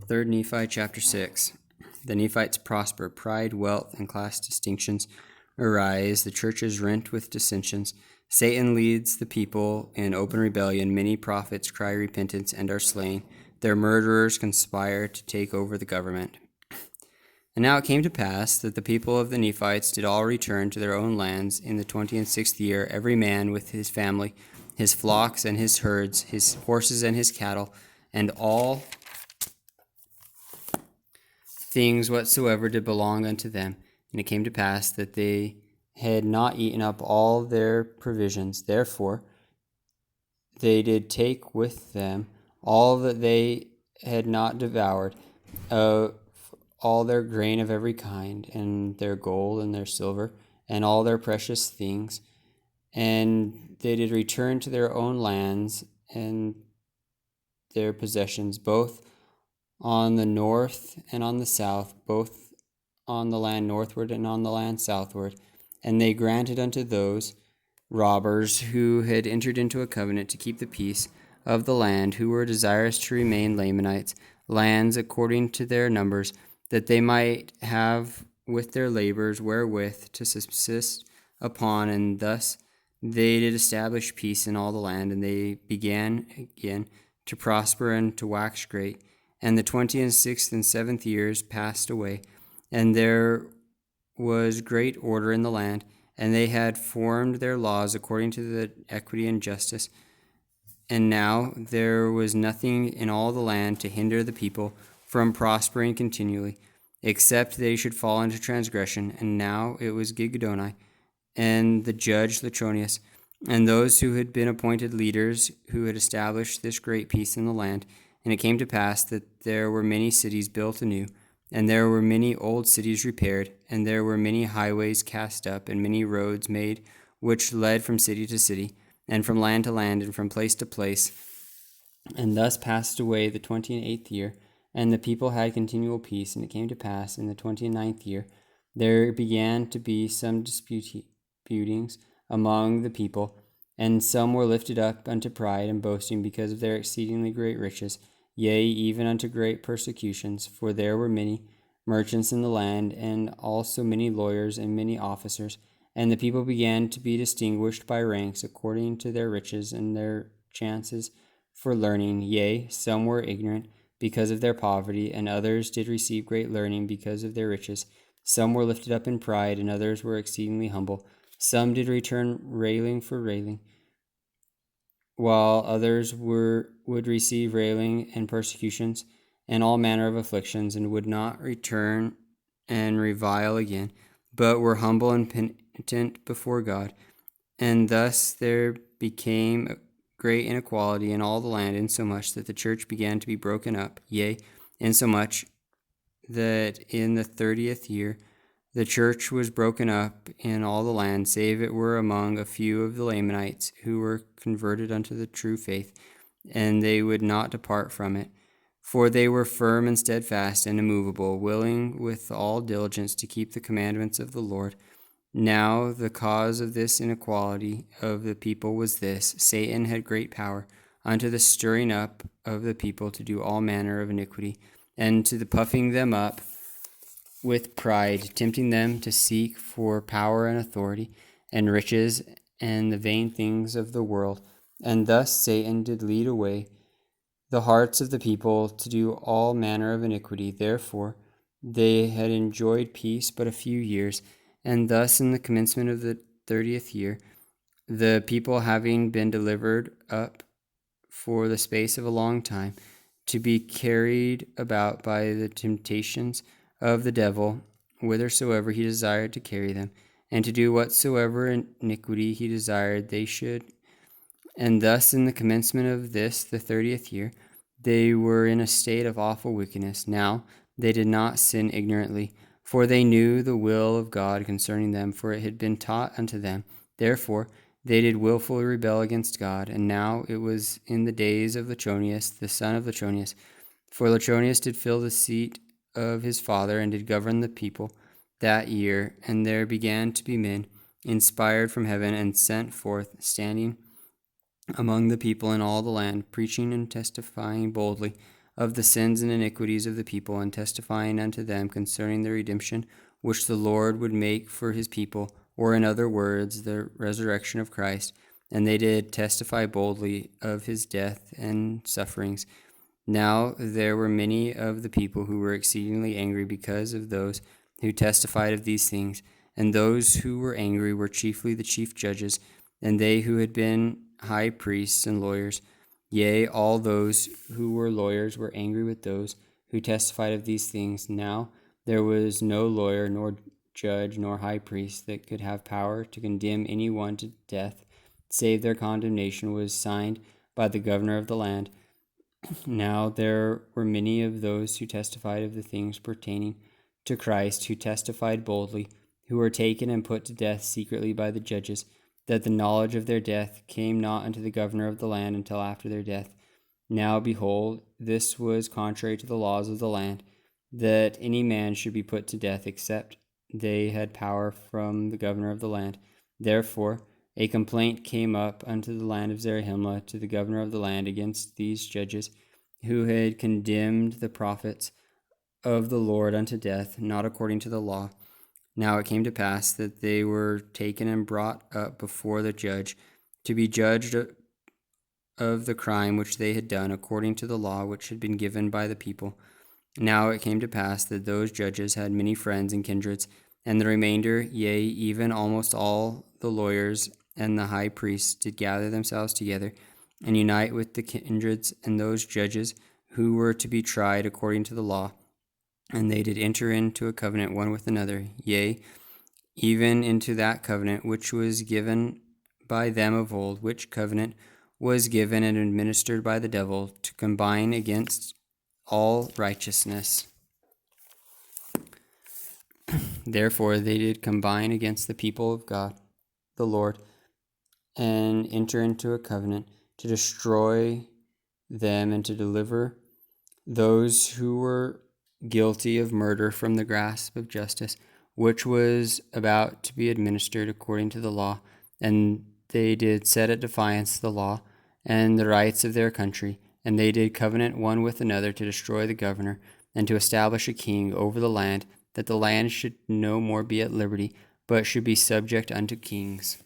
3 Nephi chapter 6. The Nephites prosper. Pride, wealth, and class distinctions arise. The church is rent with dissensions. Satan leads the people in open rebellion. Many prophets cry repentance and are slain. Their murderers conspire to take over the government. And now it came to pass that the people of the Nephites did all return to their own lands in the 26th year, every man with his family, his flocks and his herds, his horses and his cattle, and all things whatsoever did belong unto them. And it came to pass that they had not eaten up all their provisions. Therefore they did take with them all that they had not devoured, all their grain of every kind, and their gold and their silver, and all their precious things. And they did return to their own lands and their possessions, both on the north and on the south, both on the land northward and on the land southward. And they granted unto those robbers who had entered into a covenant to keep the peace of the land, who were desirous to remain Lamanites, lands according to their numbers, that they might have with their labors wherewith to subsist upon. And thus they did establish peace in all the land, and they began again to prosper and to wax great. And the 26th and 7th years passed away, and there was great order in the land, and they had formed their laws according to the equity and justice. And now there was nothing in all the land to hinder the people from prospering continually, except they should fall into transgression. And now it was Gigadoni, and the judge Latronius, and those who had been appointed leaders, who had established this great peace in the land. And it came to pass that there were many cities built anew, and there were many old cities repaired, and there were many highways cast up, and many roads made, which led from city to city, and from land to land, and from place to place. And thus passed away the 28th year, and the people had continual peace. And it came to pass in the 29th year, there began to be some disputings among the people, and some were lifted up unto pride and boasting because of their exceedingly great riches, yea, even unto great persecutions. For there were many merchants in the land, and also many lawyers and many officers. And the people began to be distinguished by ranks according to their riches and their chances for learning. Yea, some were ignorant because of their poverty, and others did receive great learning because of their riches. Some were lifted up in pride, and others were exceedingly humble. Some did return railing for railing, while others would receive railing and persecutions and all manner of afflictions, and would not return and revile again, but were humble and penitent before God. And thus there became great inequality in all the land, insomuch that the church began to be broken up, yea, insomuch that in the 30th year the church was broken up in all the land, save it were among a few of the Lamanites who were converted unto the true faith, and they would not depart from it. For they were firm and steadfast and immovable, willing with all diligence to keep the commandments of the Lord. Now the cause of this inequality of the people was this: Satan had great power unto the stirring up of the people to do all manner of iniquity, and to the puffing them up with pride, tempting them to seek for power and authority and riches and the vain things of the world. And thus Satan did lead away the hearts of the people to do all manner of iniquity. Therefore they had enjoyed peace but a few years. And thus in the commencement of the 30th year, the people having been delivered up for the space of a long time, to be carried about by the temptations of the devil, whithersoever he desired to carry them, and to do whatsoever iniquity he desired they should. And thus in the commencement of this, the 30th year, they were in a state of awful wickedness. Now they did not sin ignorantly, for they knew the will of God concerning them, for it had been taught unto them. Therefore they did willfully rebel against God. And now it was in the days of Latronius, the son of Latronius. For Latronius did fill the seat of his father, and did govern the people that year. And there began to be men inspired from heaven, and sent forth, standing among the people in all the land, preaching and testifying boldly of the sins and iniquities of the people, and testifying unto them concerning the redemption which the Lord would make for his people, or in other words, the resurrection of Christ. And they did testify boldly of his death and sufferings. Now there were many of the people who were exceedingly angry because of those who testified of these things. And those who were angry were chiefly the chief judges, and they who had been high priests and lawyers. Yea, all those who were lawyers were angry with those who testified of these things. Now there was no lawyer, nor judge, nor high priest that could have power to condemn any one to death, save their condemnation was signed by the governor of the land. Now there were many of those who testified of the things pertaining to Christ, who testified boldly, who were taken and put to death secretly by the judges, that the knowledge of their death came not unto the governor of the land until after their death. Now behold, this was contrary to the laws of the land, that any man should be put to death, except they had power from the governor of the land. Therefore a complaint came up unto the land of Zarahemla to the governor of the land against these judges, who had condemned the prophets of the Lord unto death, not according to the law. Now it came to pass that they were taken and brought up before the judge, to be judged of the crime which they had done according to the law which had been given by the people. Now it came to pass that those judges had many friends and kindreds, and the remainder, yea, even almost all the lawyers and the high priests, did gather themselves together, and unite with the kindreds and those judges who were to be tried according to the law. And they did enter into a covenant one with another, yea, even into that covenant which was given by them of old, which covenant was given and administered by the devil to combine against all righteousness. Therefore they did combine against the people of God, the Lord, and enter into a covenant to destroy them and to deliver those who were guilty of murder from the grasp of justice, which was about to be administered according to the law. And they did set at defiance the law and the rights of their country, and they did covenant one with another to destroy the governor, and to establish a king over the land, that the land should no more be at liberty, but should be subject unto kings.